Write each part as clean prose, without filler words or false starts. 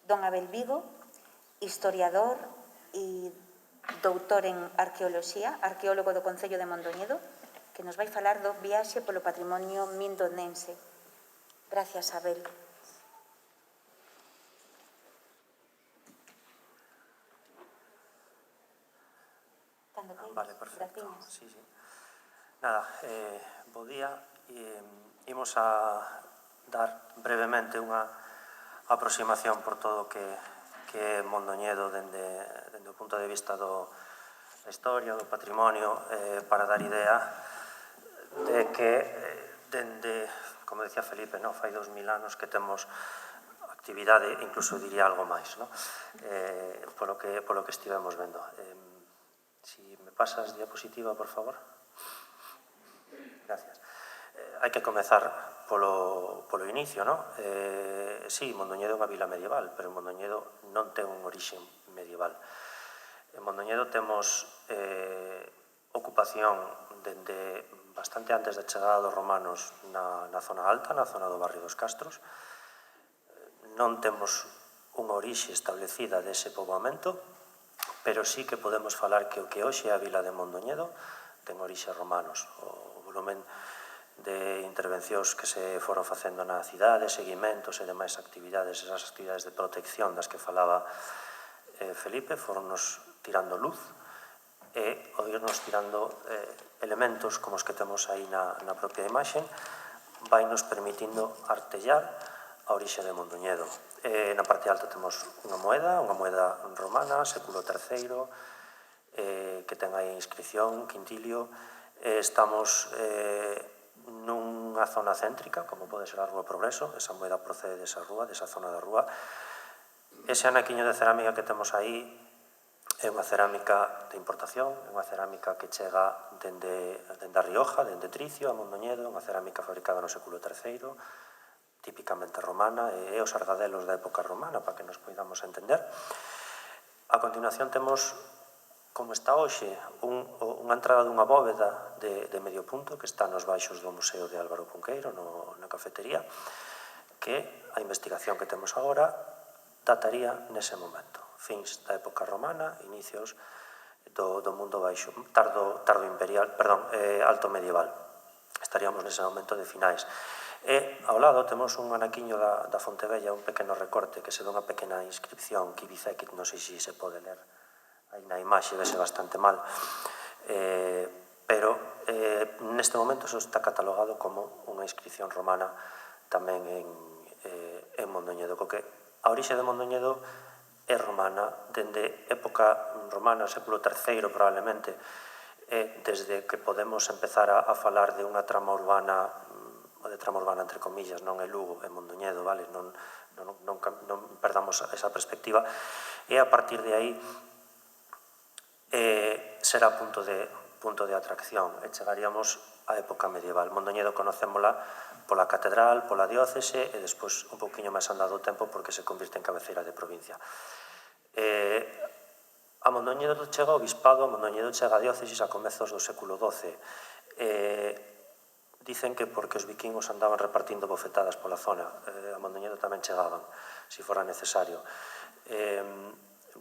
Don Abel Vigo, historiador e doutor en arqueoloxía, arqueólogo do Concello de Mondoñedo, que nos vai falar do viaxe polo patrimonio mindonense. Gracias, Abel. Vale, perfecto. Sí, sí. Nada, bo día. Imos a dar brevemente unha aproximación por todo o que é Mondoñedo dende o punto de vista da historia, do patrimonio, para dar idea de que dende, como decía Felipe, fai 2000 anos que temos actividade, incluso diría algo máis, polo que estivemos vendo. Si me pasas diapositiva, por favor. Gracias. Hai que comezar polo inicio, non? Sí, Mondoñedo é unha vila medieval, pero Mondoñedo non ten un orixe medieval. En Mondoñedo temos ocupación dende bastante antes da chegada dos romanos na zona alta, na zona do barrio dos Castros. Non temos unha orixe establecida dese poboamento, pero sí que podemos falar que o que hoxe é a vila de Mondoñedo ten orixes romanos. O volumen de intervencións que se foron facendo na cidade, seguimentos e demais actividades, esas actividades de protección das que falaba Felipe, foronnos tirando luz e o irnos tirando elementos como os que temos aí na propia imaxe vai nos permitindo artellar a orixe de Mondoñedo. Na parte alta temos unha moeda romana, século III, que ten aí inscripción, quintilio. Estamos nunha zona céntrica, como pode ser a Rúa Progreso, esa moeda procede desa rúa, desa zona da rúa. Ese anaquiño de cerámica que temos aí é unha cerámica de importación, é unha cerámica que chega dende a Rioja, dende Tricio, a Mondoñedo, unha cerámica fabricada no século III, típicamente romana, e os argadelos da época romana, para que nos poidamos entender. A continuación temos, como está hoxe, unha entrada dunha bóveda de medio punto que está nos baixos do Museo de Álvaro Cunqueiro, na cafetería, que a investigación que temos agora dataría nese momento. Fins da época romana, inicios do mundo baixo, tardo imperial, perdón, alto medieval. Estaríamos nese momento de finais. E ao lado temos un anaquiño da Fontevella, un pequeno recorte que se dá unha pequena inscripción, Kibizekit, non sei se se pode ler aí na imaxe, vese bastante mal, pero neste momento só está catalogado como unha inscripción romana tamén en Mondoñedo, co que a orixe de Mondoñedo é romana, dende época romana, século III probablemente, desde que podemos empezar a falar de unha trama urbana, o de trama urbana entre comillas, non é Lugo, é Mondoñedo, vale? Non perdamos esa perspectiva, e a partir de aí será punto de atracción, e chegaríamos á época medieval. Mondoñedo conocémola pola catedral, pola diócese, e despois un pouquiño máis andado o tempo porque se convirte en cabeceira de provincia. A Mondoñedo chega o bispado, a Mondoñedo chega a diócesis a comezos do século XII. Dicen que porque os vikingos andaban repartindo bofetadas pola zona, a Mondoñedo tamén chegaban, se fora necesario.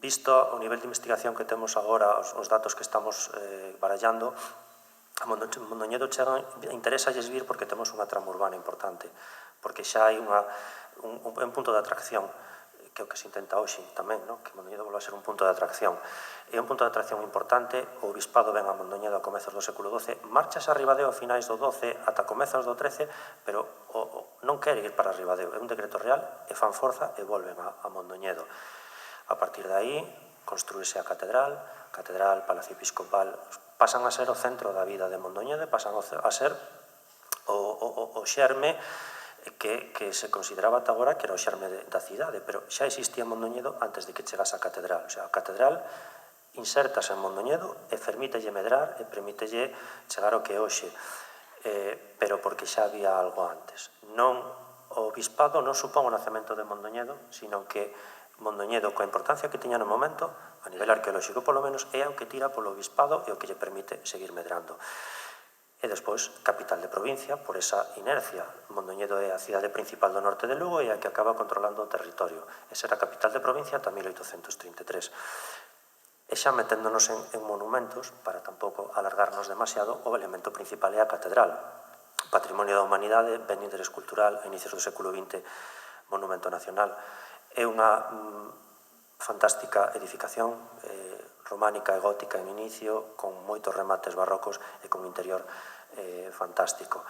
Visto o nivel de investigación que temos agora, os datos que estamos barallando, a Mondoñedo chegan, interesalles vir porque temos unha trama urbana importante, porque xa hai un punto de atracción, que é o que se intenta hoxe tamén, que Mondoñedo volva a ser un punto de atracción. É un punto de atracción importante, o bispado ven a Mondoñedo a comezos do século XII, marchas a Ribadeo a finais do XII ata comezos do XIII, pero non quere ir para Ribadeo, é un decreto real, e fan forza e volven a Mondoñedo. A partir de aí, construíse a catedral, Palacio Episcopal, pasan a ser o centro da vida de Mondoñedo, pasan a ser o xerme que se consideraba ata agora que era o xerme da cidade, pero xa existía Mondoñedo antes de que chegase a catedral. O sea, a catedral insértase en Mondoñedo e permítelle medrar e permítelle chegar ao que é hoxe, pero porque xa había algo antes. O bispado non supón o nacemento de Mondoñedo, sino que Mondoñedo, coa importancia que tiña no momento, a nivel arqueolóxico polo menos, é o que tira polo bispado e o que lle permite seguir medrando. E despois, capital de provincia, por esa inercia. Mondoñedo é a cidade principal do norte de Lugo e a que acaba controlando o territorio. Esa era a capital de provincia ata 1833. E xa meténdonos en monumentos, para tampouco alargarnos demasiado, o elemento principal é a catedral. Patrimonio da Humanidade, ben de interés cultural, a inicios do século XX, monumento nacional. É unha fantástica edificación, románica e gótica en inicio, con moitos remates barrocos e con interior fantástico.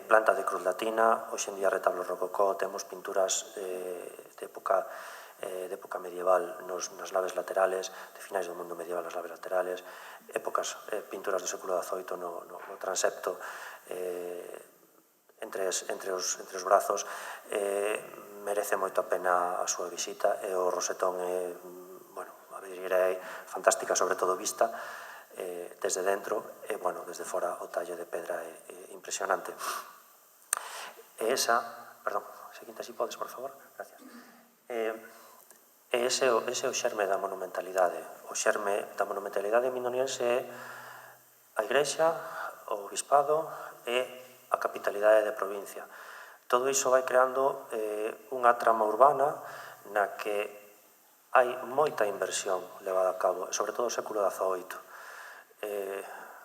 Planta de cruz latina, hoxe en día retablos rococó, temos pinturas de época medieval nas naves laterales, de finais do mundo medieval nas naves laterales, pinturas do século XVIII no transepto, entre os brazos. Merece moito a pena a súa visita, e o rosetón é, a vidrieira é fantástica, sobre todo vista desde dentro, e, desde fora o tallo de pedra é impresionante. E esa, perdón, seguinte, si podes, por favor, gracias. E ese é o xerme da monumentalidade. O xerme da monumentalidade mindoniense é a igrexa, o bispado e a capitalidade de provincia. Todo iso vai creando unha trama urbana na que hai moita inversión levada a cabo, sobre todo no século XVIII.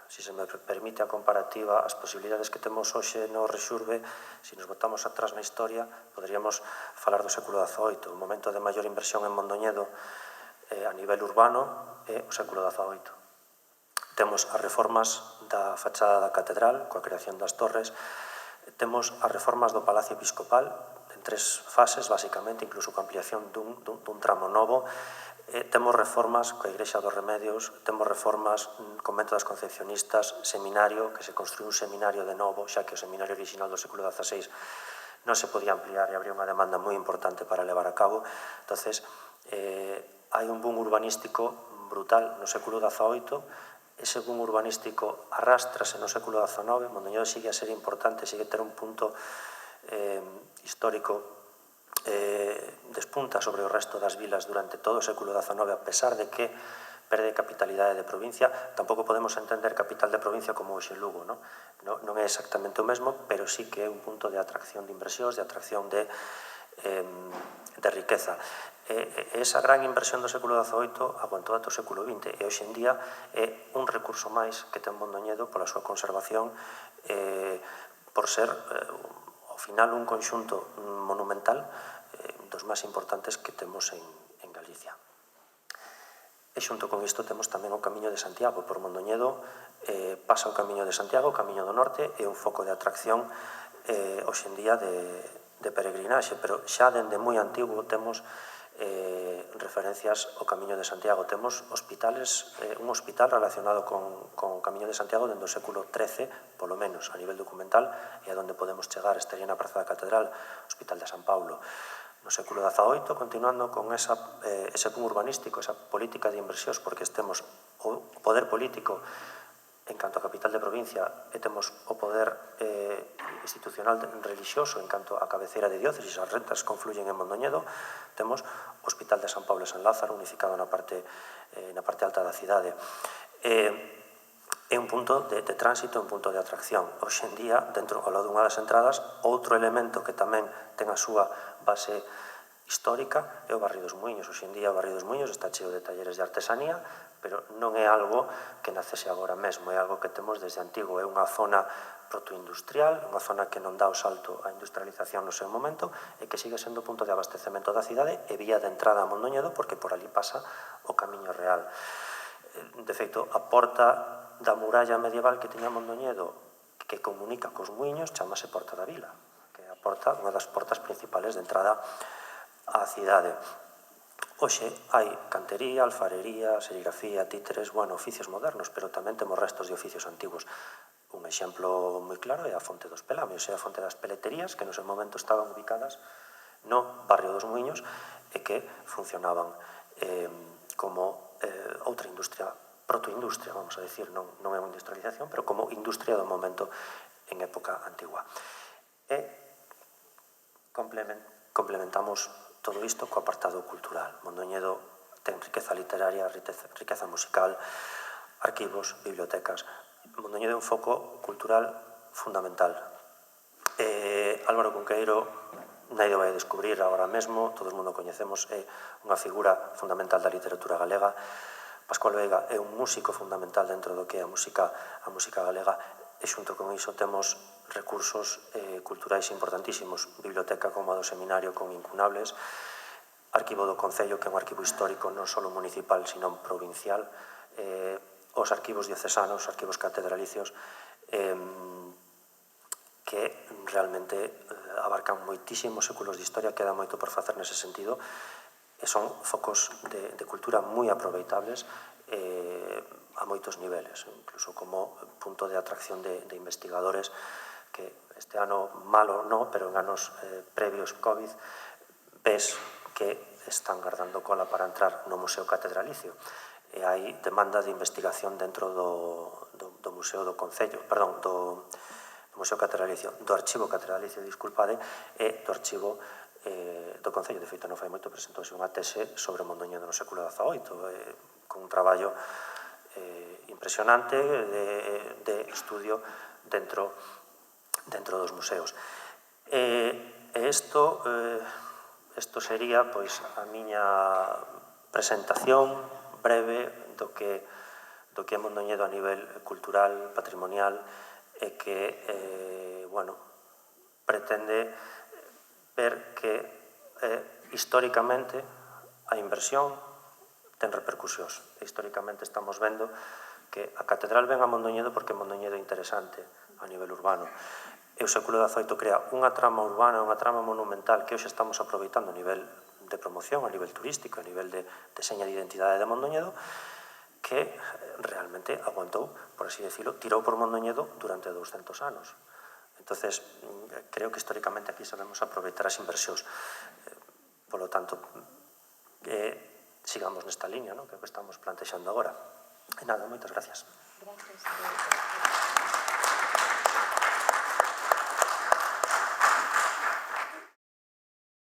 Se se me permite a comparativa, as posibilidades que temos hoxe no Rexurbe, se nos botamos atrás na historia, poderíamos falar do século XVIII. O momento de maior inversión en Mondoñedo a nivel urbano é o século XVIII. Temos as reformas da fachada da catedral, coa creación das torres, temos as reformas do Palacio Episcopal, en 3 fases, basicamente, incluso coa ampliación dun tramo novo. Temos reformas coa Igrexa dos Remedios, temos reformas convento das Concepcionistas, seminario, que se construí un seminario de novo, xa que o seminario original do século XVI non se podía ampliar e habría unha demanda moi importante para levar a cabo. Entonces, hai un boom urbanístico brutal no século XVIII. Ese boom urbanístico arrástrase no século XIX, Mondoñedo sigue a ser importante, sigue a ter un punto histórico, despunta sobre o resto das vilas durante todo o século XIX, a pesar de que perde capitalidade de provincia. Tampouco podemos entender capital de provincia como hoxe Lugo, non é exactamente o mesmo, pero sí que é un punto de atracción de inversións, de atracción de riqueza. Esa gran inversión do século XVIII aguantou ata o século XX, e hoxe en día é un recurso máis que ten Mondoñedo pola súa conservación, por ser, ao final, un conxunto monumental dos máis importantes que temos en Galicia. E xunto con isto temos tamén o Camiño de Santiago. Por Mondoñedo pasa o Camiño de Santiago, o Camiño do Norte, é un foco de atracción hoxe en día de peregrinaxe, pero xa dende moi antigo temos referencias ao Camiño de Santiago. Temos hospitales, un hospital relacionado con o Camiño de Santiago dende o século XIII, polo menos a nivel documental, e a donde podemos chegar estaría na Praza da Catedral, Hospital de San Paulo. No século XVIII, continuando con ese boom urbanístico, esa política de inversións, porque temos o poder político en canto a capital de provincia, e temos o poder institucional religioso en canto a cabeceira de diócesis, as rentas confluyen en Mondoñedo. Temos o Hospital de San Paulo e San Lázaro, unificado na parte alta da cidade. É un punto de tránsito, un punto de atracción. Hoxe en día, dentro ao lado dunha das entradas, outro elemento que tamén ten a súa base histórica é o Barrio dos Muiños. Hoxe en día o Barrio dos Muiños está cheo de talleres de artesanía, pero non é algo que nacese agora mesmo, é algo que temos desde antigo. É unha zona protoindustrial, unha zona que non dá o salto á industrialización no seu momento e que sigue sendo punto de abastecemento da cidade e vía de entrada a Mondoñedo, porque por ali pasa o Camiño Real. De feito, a porta da muralla medieval que tiña Mondoñedo, que comunica cos muiños, chamase Porta da Vila, que é unha das portas principales de entrada á cidade. Hoxe hai cantería, alfarería, serigrafía, títeres, oficios modernos, pero tamén temos restos de oficios antigos. Un exemplo moi claro é a Fonte dos Pelamios, é a Fonte das Peleterías, que no seu momento estaban ubicadas no Barrio dos Muiños e que funcionaban como outra industria, protoindustria, vamos a decir, non é unha industrialización, pero como industria do momento en época antigua. E complementamos todo isto co apartado cultural. Mondoñedo ten riqueza literaria, riqueza musical, arquivos, bibliotecas, Mondoñedo é un foco cultural fundamental. Álvaro Cunqueiro, nadie vai a descubrir agora mesmo, todo o mundo coñecemos, é unha figura fundamental da literatura galega. Pascual Veiga é un músico fundamental dentro do que é a música galega, e xunto con iso temos recursos culturais importantísimos, biblioteca como a do Seminario con incunables, arquivo do Concello, que é un arquivo histórico non só municipal, sino provincial, os arquivos diocesanos, os arquivos catedralicios, que realmente abarcan moitísimos séculos de historia, queda moito por facer nese sentido, e son focos de cultura moi aproveitables a moitos niveles, incluso como punto de atracción de investigadores que este ano malo non, pero en anos previos COVID ves que están guardando cola para entrar no Museo Catedralicio e hai demanda de investigación dentro do Museo do Concello, perdón, do Museo Catedralicio, do Archivo Catedralicio, disculpade, e do Archivo do Concello. De feito, non fai moito, presentouse unha tese sobre Mondoñedo no século XVIII, con un traballo impresionante de estudio dentro dos museos. Isto sería pois a miña presentación breve do que é Mondoñedo a nivel cultural, patrimonial, e que, pretende ver que históricamente a inversión ten repercusións. Históricamente estamos vendo que a catedral ven a Mondoñedo porque Mondoñedo é interesante a nivel urbano. E o século XVIII crea unha trama urbana, unha trama monumental que hoxe estamos aproveitando a nivel de promoción, a nivel turístico, a nivel de seña de identidade de Mondoñedo, que realmente aguantou, por así decirlo, tirou por Mondoñedo durante 200 anos. Entonces, creo que históricamente aquí sabemos aproveitar as inversións. Polo tanto, sigamos nesta liña, que é o que estamos plantexando agora. E nada, moitas gracias.